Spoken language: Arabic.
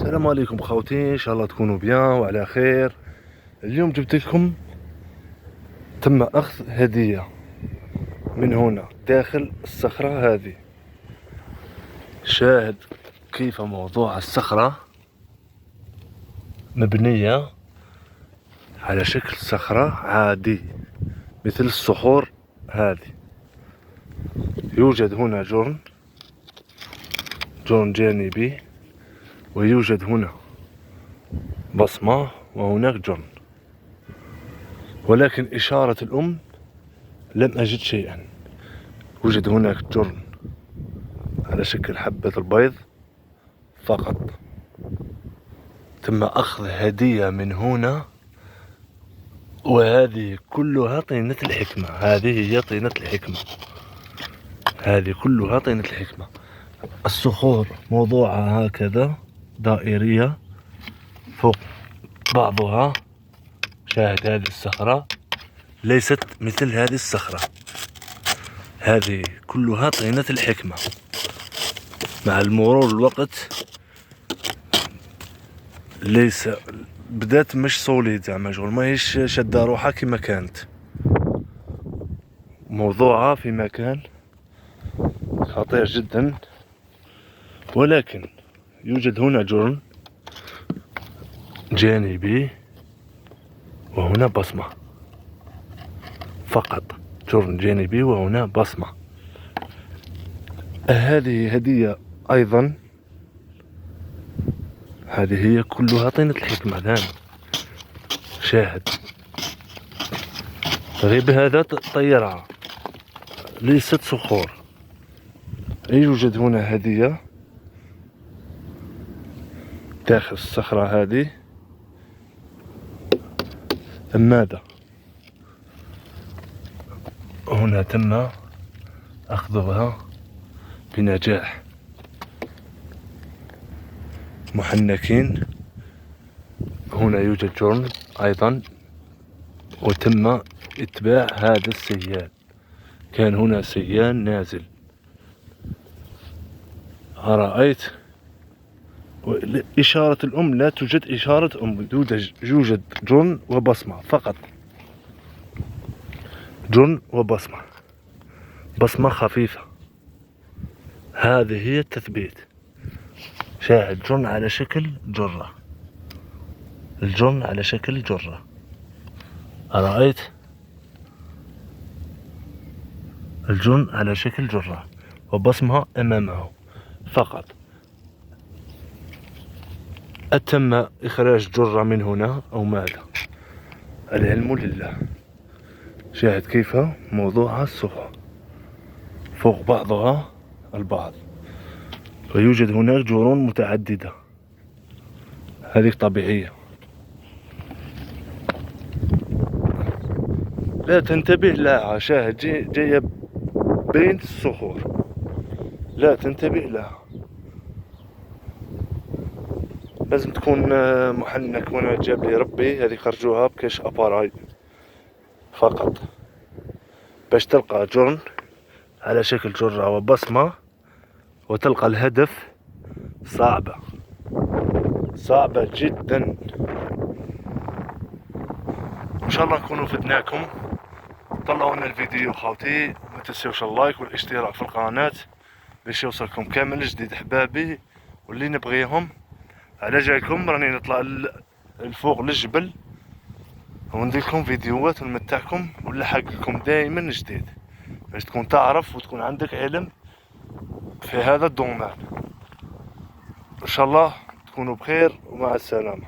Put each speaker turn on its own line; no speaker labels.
السلام عليكم خوتي، ان شاء الله تكونوا بيان وعلى خير. اليوم جبت لكم تم اخذ هدية من هنا داخل الصخرة هذه. شاهد كيف موضوع الصخرة مبنية على شكل صخرة عادي مثل الصخور هذه. يوجد هنا جرن جانبي، ويوجد هنا بصمة، وهناك جرن، ولكن إشارة الأم لم أجد شيئا. وجد هناك جرن على شكل حبة البيض فقط. تم أخذ هدية من هنا، وهذه كلها طينة الحكمة. هذه هي طينة الحكمة، هذه كلها طينة الحكمة. الصخور موضوعها هكذا دائرية فوق بعضها. شاهد هذه الصخرة ليست مثل هذه الصخرة، هذه كلها طينة الحكمة. مع المرور الوقت ليس بدات مش سوليد، زعما شغل ماهيش شادة روحها كما كانت، موضوعها في مكان خطير جدا. ولكن يوجد هنا جرن جانبي، وهنا بصمة فقط. جرن جانبي وهنا بصمة. هذه هدية أيضا، هذه هي كلها طينة الحكمة الآن. شاهد غير بهذا طيرها، ليست صخور. يوجد هنا هدية داخل الصخرة هذه. ماذا هنا تم أخذها بنجاح، محنكين. هنا يوجد جرن أيضا، وتم اتباع هذا السيال. كان هنا سيال نازل، أرأيت إشارة الأم لا توجد إشارة أم، يوجد جرن وبصمة فقط. جرن وبصمة، بصمة خفيفة. هذه هي التثبيت. شاهد جرن على شكل جرة، الجرن على شكل جرة. أرأيت الجرن على شكل جرة، وبصمة أمامه فقط. أتم إخراج جرة من هنا أو ماذا؟ العلم لله. شاهد كيف موضوعها الصخور فوق بعضها البعض، ويوجد هناك جرون متعددة، هذه طبيعية. لا تنتبه لها. شاهد جاية بين الصخور، لا تنتبه لها. لازم تكون محنك. وانا جاب لي ربي هذه خرجوها بكاش اباراي فقط باش تلقى جرن على شكل جرة وبصمة، وتلقى الهدف. صعبة صعبة جدا. ان شاء الله نكونوا فدناكم. طلعوا لنا الفيديو خاوتي، ما تنسوش اللايك والاشتراك في القناة باش يوصلكم كامل جديد احبابي واللي نبغيهم. على جايكم راني نطلع الفوق للجبل ونديرلكم فيديوهات ونمتعكم ونلحق لكم دائما جديد، باش تكون تعرف وتكون عندك علم في هذا الدومين. ان شاء الله تكونوا بخير ومع السلامة.